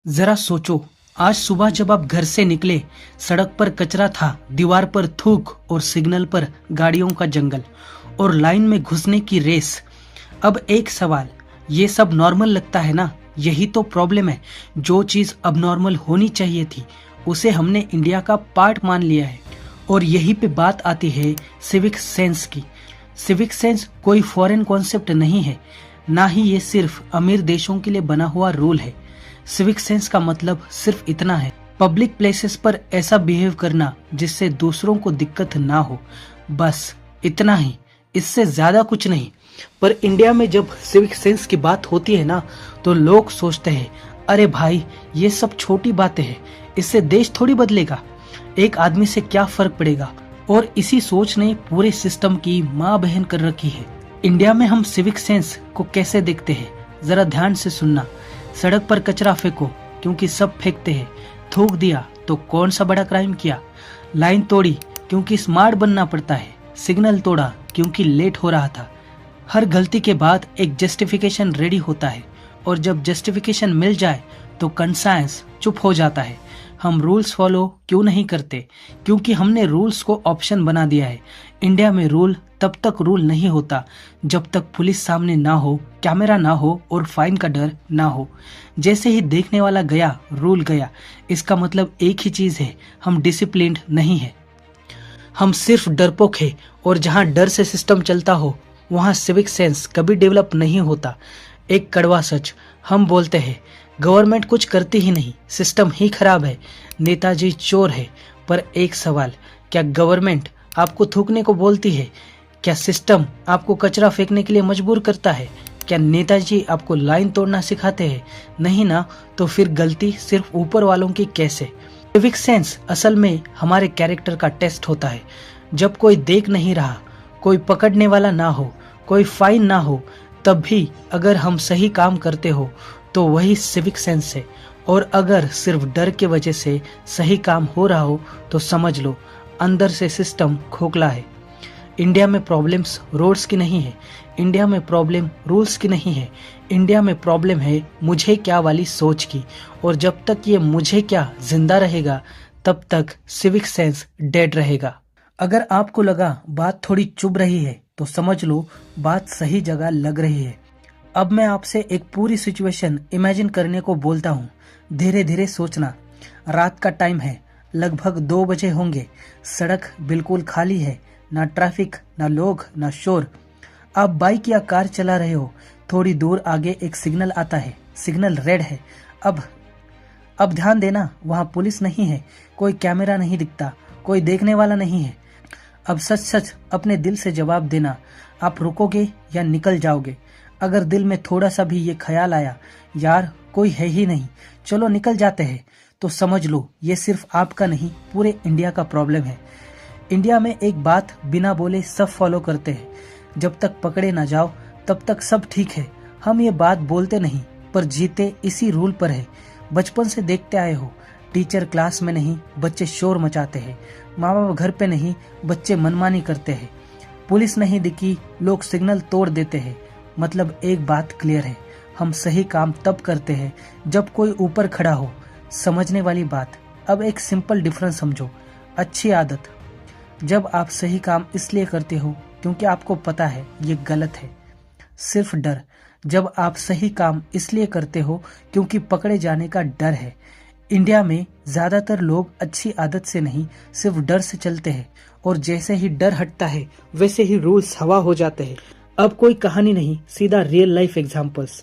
जरा सोचो, आज सुबह जब आप घर से निकले, सड़क पर कचरा था, दीवार पर थूक और सिग्नल पर गाड़ियों का जंगल और लाइन में घुसने की रेस। अब एक सवाल, ये सब नॉर्मल लगता है ना? यही तो प्रॉब्लम है। जो चीज अब नॉर्मल होनी चाहिए थी, उसे हमने इंडिया का पार्ट मान लिया है। और यही पे बात आती है सिविक सेंस की। सिविक सेंस कोई फॉरेन कॉन्सेप्ट नहीं है, ना ही ये सिर्फ अमीर देशों के लिए बना हुआ रूल है। सिविक सेंस का मतलब सिर्फ इतना है, पब्लिक प्लेसेस पर ऐसा बिहेव करना जिससे दूसरों को दिक्कत ना हो, बस इतना ही, इससे ज्यादा कुछ नहीं। पर इंडिया में जब सिविक सेंस की बात होती है ना, तो लोग सोचते हैं, अरे भाई ये सब छोटी बातें हैं, इससे देश थोड़ी बदलेगा, एक आदमी से क्या फर्क पड़ेगा। और इसी सोच ने पूरे सिस्टम की माँ बहन कर रखी है। इंडिया में हम सिविक सेंस को कैसे देखते हैं, जरा ध्यान से सुनना। सड़क पर कचरा फेंको क्योंकि सब फेंकते हैं, थूक दिया तो कौन सा बड़ा क्राइम किया। लाइन तोड़ी क्योंकि स्मार्ट बनना पड़ता है, सिग्नल तोड़ा क्योंकि लेट हो रहा था। हर गलती के बाद एक जस्टिफिकेशन रेडी होता है, और जब जस्टिफिकेशन मिल जाए तो कंसायंस चुप हो जाता है। हम रूल्स फॉलो क्यों नहीं करते? क्योंकि हमने रूल्स को ऑप्शन बना दिया है। इंडिया में रूल तब तक रूल नहीं होता जब तक पुलिस सामने ना हो, कैमरा ना हो और फाइन का डर ना हो। जैसे ही देखने वाला गया, रूल गया। इसका मतलब एक ही चीज है, हम डिसिप्लिन्ड नहीं है, हम सिर्फ डरपोक है। और जहाँ डर से सिस्टम चलता हो, वहाँ सिविक सेंस कभी डेवलप नहीं होता। एक कड़वा सच हम बोलते हैं, गवर्नमेंट कुछ करती ही नहीं, सिस्टम ही खराब है, नेताजी चोर है। पर एक सवाल, क्या गवर्नमेंट आपको थूकने को बोलती है? क्या सिस्टम आपको कचरा फेंकने के लिए मजबूर करता है? क्या नेताजी आपको लाइन तोड़ना सिखाते हैं? नहीं ना, तो फिर गलती सिर्फ ऊपर वालों की कैसे? सिविक सेंस असल में हमारे कैरेक्टर का टेस्ट होता है। जब कोई देख नहीं रहा, कोई पकड़ने वाला ना हो, कोई फाइन ना हो, तब भी अगर हम सही काम करते हो तो वही सिविक सेंस है। और अगर सिर्फ डर के वजह से सही काम हो रहा हो तो समझ लो अंदर से सिस्टम खोखला है। इंडिया में प्रॉब्लम्स रोड्स की नहीं है, इंडिया में प्रॉब्लम रूल्स की नहीं है, इंडिया में प्रॉब्लम है मुझे क्या वाली सोच की। और जब तक ये मुझे क्या जिंदा रहेगा, तब तक सिविक सेंस डेड रहेगा। अगर आपको लगा बात थोड़ी चुभ रही है तो समझ लो बात सही जगह लग रही है। अब मैं आपसे एक पूरी सिचुएशन इमेजिन करने को बोलता हूँ। धीरे धीरे सोचना। रात का टाइम है, लगभग 2 बजे होंगे। सड़क बिल्कुल खाली है, ना ट्रैफिक, ना लोग, ना शोर। आप बाइक या कार चला रहे हो। थोड़ी दूर आगे एक सिग्नल आता है, सिग्नल रेड है। अब ध्यान देना, वहाँ पुलिस नहीं है, कोई कैमरा नहीं दिखता, कोई देखने वाला नहीं है। अब सच सच अपने दिल से जवाब देना, आप रुकोगे या निकल जाओगे? अगर दिल में थोड़ा सा भी ये ख्याल आया, यार कोई है ही नहीं, चलो निकल जाते हैं, तो समझ लो ये सिर्फ आपका नहीं, पूरे इंडिया का प्रॉब्लम है। इंडिया में एक बात बिना बोले सब फॉलो करते हैं, जब तक पकड़े ना जाओ तब तक सब ठीक है। हम ये बात बोलते नहीं, पर जीते इसी रूल पर है। बचपन से देखते आए हो, टीचर क्लास में नहीं, बच्चे शोर मचाते हैं। माँ बाप घर पे नहीं, बच्चे मनमानी करते हैं। पुलिस नहीं दिखी, लोग सिग्नल तोड़ देते हैं। मतलब एक बात क्लियर है, हम सही काम तब करते हैं जब कोई ऊपर खड़ा हो। समझने वाली बात। अब एक सिंपल डिफरेंस समझो। अच्छी आदत, जब आप सही काम इसलिए करते हो क्योंकि आपको पता है ये गलत है। सिर्फ डर, जब आप सही काम इसलिए करते हो क्योंकि पकड़े जाने का डर है। इंडिया में ज्यादातर लोग अच्छी आदत से नहीं, सिर्फ डर से चलते हैं। और जैसे ही डर हटता है, वैसे ही रूल्स हवा हो जाते हैं। अब कोई कहानी नहीं, सीधा real life examples.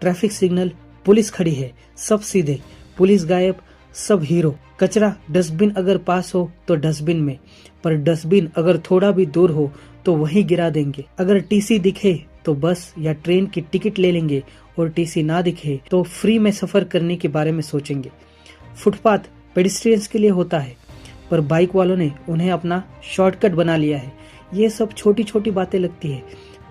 Traffic signal, police खड़ी है, सब सीधे, पुलिस गायब, सब हीरो। कचरा डस्टबिन अगर पास हो तो डस्टबिन में, पर डस्टबिन अगर थोड़ा भी दूर हो तो वहीं गिरा देंगे। अगर टीसी दिखे तो बस या ट्रेन की टिकट ले लेंगे, और टीसी ना दिखे तो फ्री में सफर करने के बारे में सोचेंगे। फुटपाथ पेडिस्ट्रियंस के लिए होता है, पर बाइक वालों ने उन्हें अपना शॉर्टकट बना लिया है। ये सब छोटी छोटी बातें लगती है,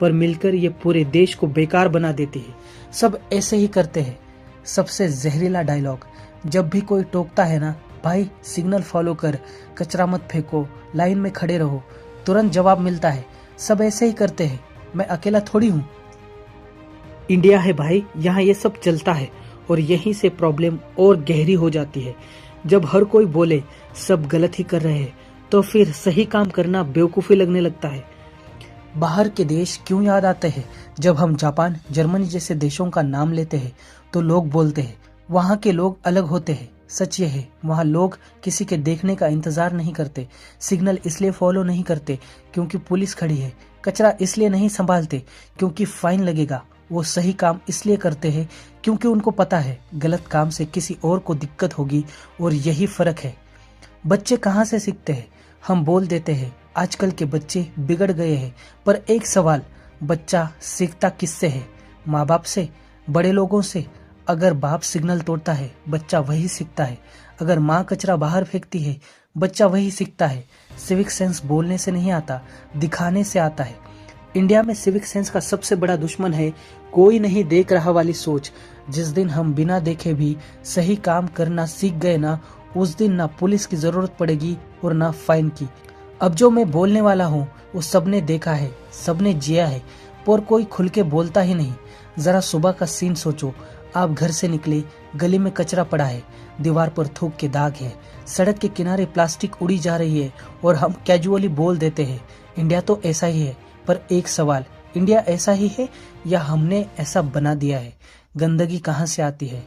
पर मिलकर ये पूरे देश को बेकार बना देती है। सब ऐसे ही करते हैं। सबसे जहरीला डायलॉग, जब भी कोई टोकता है ना, भाई सिग्नल फॉलो कर, कचरा मत फेंको, लाइन में खड़े रहो, तुरंत जवाब मिलता है, सब ऐसे ही करते हैं, मैं अकेला थोड़ी हूँ। इंडिया है भाई, यहाँ ये सब चलता है। और यहीं से प्रॉब्लम और गहरी हो जाती है। जब हर कोई बोले सब गलत ही कर रहे हैं तो फिर सही काम करना बेवकूफ़ी लगने लगता है। बाहर के देश क्यों याद आते हैं? जब हम जापान, जर्मनी जैसे देशों का नाम लेते हैं तो लोग बोलते हैं वहाँ के लोग अलग होते हैं। सच ये है, वहाँ लोग किसी के देखने का इंतजार नहीं करते, सिग्नल इसलिए फॉलो नहीं करते क्योंकि पुलिस खड़ी है, कचरा इसलिए नहीं संभालते क्योंकि फाइन लगेगा, वो सही काम इसलिए करते हैं क्योंकि उनको पता है गलत काम से किसी और को दिक्कत होगी। और यही फर्क है। बच्चे कहाँ से सीखते हैं? हम बोल देते हैं आजकल के बच्चे बिगड़ गए हैं, पर एक सवाल, बच्चा सीखता किससे है? माँ बाप से, बड़े लोगों से? अगर बाप सिग्नल तोड़ता है बच्चा वही सीखता है। अगर माँ कचरा बाहर फेंकती है बच्चा वही सीखता है। सिविक सेंस बोलने से नहीं आता, दिखाने से आता है। इंडिया में सिविक सेंस का सबसे बड़ा दुश्मन है कोई नहीं देख रहा वाली सोच। जिस दिन हम बिना देखे भी सही काम करना सीख गए ना, उस दिन ना पुलिस की जरूरत पड़ेगी और ना फाइन की। अब जो मैं बोलने वाला हूँ वो सबने देखा है, सबने जिया है, पर कोई खुल के बोलता ही नहीं। जरा सुबह का सीन सोचो, आप घर से निकले, गली में कचरा पड़ा है, दीवार पर थूक के दाग है, सड़क के किनारे प्लास्टिक उड़ी जा रही है और हम कैजुअली बोल देते हैं इंडिया तो ऐसा ही है। पर एक सवाल, इंडिया ऐसा ही है या हमने ऐसा बना दिया है? गंदगी कहाँ से आती है?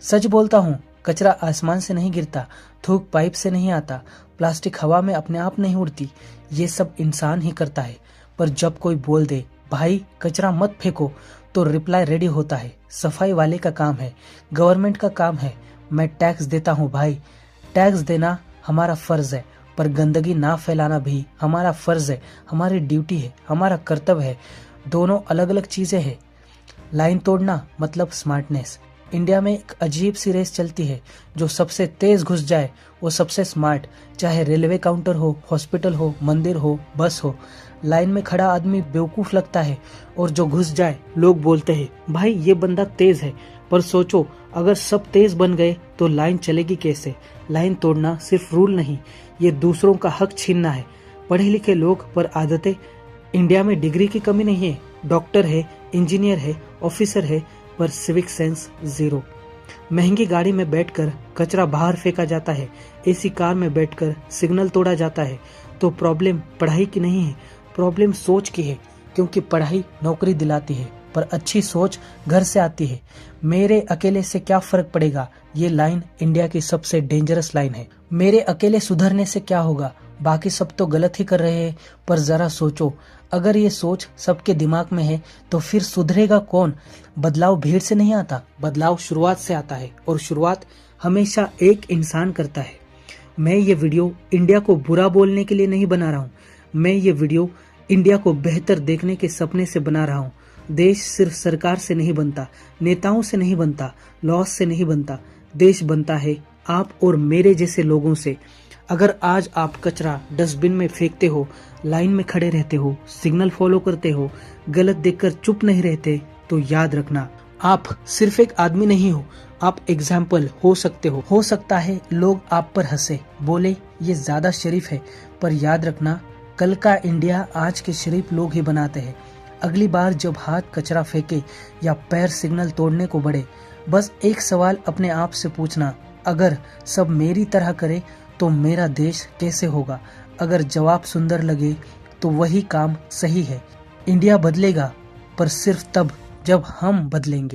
सच बोलता हूँ, कचरा आसमान से नहीं गिरता, थूक पाइप से नहीं आता, प्लास्टिक हवा में अपने आप नहीं उड़ती, ये सब इंसान ही करता है। पर जब कोई बोल दे भाई कचरा मत फेंको तो रिप्लाई रेडी होता है, सफाई वाले का काम है, गवर्नमेंट का काम है, मैं टैक्स देता हूँ भाई, टैक्स देना हमारा फर्ज है, पर गंदगी ना फैलाना भी हमारा फर्ज है, हमारी ड्यूटी है, हमारा कर्तव्य है। दोनों अलग अलग चीजें हैं। लाइन तोड़ना मतलब स्मार्टनेस। इंडिया में एक अजीब सी रेस चलती है, जो सबसे तेज घुस जाए वो सबसे स्मार्ट। चाहे रेलवे काउंटर हो, हॉस्पिटल हो, मंदिर हो, बस हो, लाइन में खड़ा आदमी बेवकूफ लगता है और जो घुस जाए लोग बोलते हैं भाई ये बंदा तेज है। पर सोचो अगर सब तेज बन गए तो लाइन चलेगी कैसे? लाइन तोड़ना सिर्फ रूल नहीं, ये दूसरों का हक छीनना है। पढ़े लिखे लोग पर आदतें। इंडिया में डिग्री की कमी नहीं है, डॉक्टर है, इंजीनियर है, ऑफिसर है, पर सिविक सेंस जीरो। महंगी गाड़ी में बैठकर कचरा बाहर फेंका जाता है, एसी कार में बैठकर सिग्नल तोड़ा जाता है। तो प्रॉब्लम पढ़ाई की नहीं है, प्रॉब्लम सोच की है, क्योंकि पढ़ाई नौकरी दिलाती है पर अच्छी सोच घर से आती है। मेरे अकेले से क्या फर्क पड़ेगा, ये लाइन इंडिया की सबसे डेंजरस लाइन है। मेरे अकेले सुधरने से क्या होगा, बाकी सब तो गलत ही कर रहे हैं। पर जरा सोचो, अगर ये सोच सबके दिमाग में है तो फिर सुधरेगा कौन? बदलाव भीड़ से नहीं आता, बदलाव शुरुआत से आता है, और शुरुआत हमेशा एक इंसान करता है। मैं ये वीडियो इंडिया को बुरा बोलने के लिए नहीं बना रहा हूँ, मैं ये वीडियो इंडिया को बेहतर देखने के सपने से बना रहा हूँ। देश सिर्फ सरकार से नहीं बनता, नेताओं से नहीं बनता, लॉस से नहीं बनता, देश बनता है आप और मेरे जैसे लोगों से। अगर आज आप कचरा डस्टबिन में फेंकते हो, लाइन में खड़े रहते हो, सिग्नल फॉलो करते हो, गलत देखकर चुप नहीं रहते, तो याद रखना आप सिर्फ एक आदमी नहीं हो, आप एग्जाम्पल हो सकते हो। हो सकता है लोग आप पर हंसे, बोले ये ज्यादा शरीफ है, पर याद रखना कल का इंडिया आज के शरीफ लोग ही बनाते हैं। अगली बार जब हाथ कचरा फेंके या पैर सिग्नल तोड़ने को बढ़े, बस एक सवाल अपने आप से पूछना, अगर सब मेरी तरह करे तो मेरा देश कैसे होगा? अगर जवाब सुंदर लगे तो वही काम सही है। इंडिया बदलेगा, पर सिर्फ तब जब हम बदलेंगे।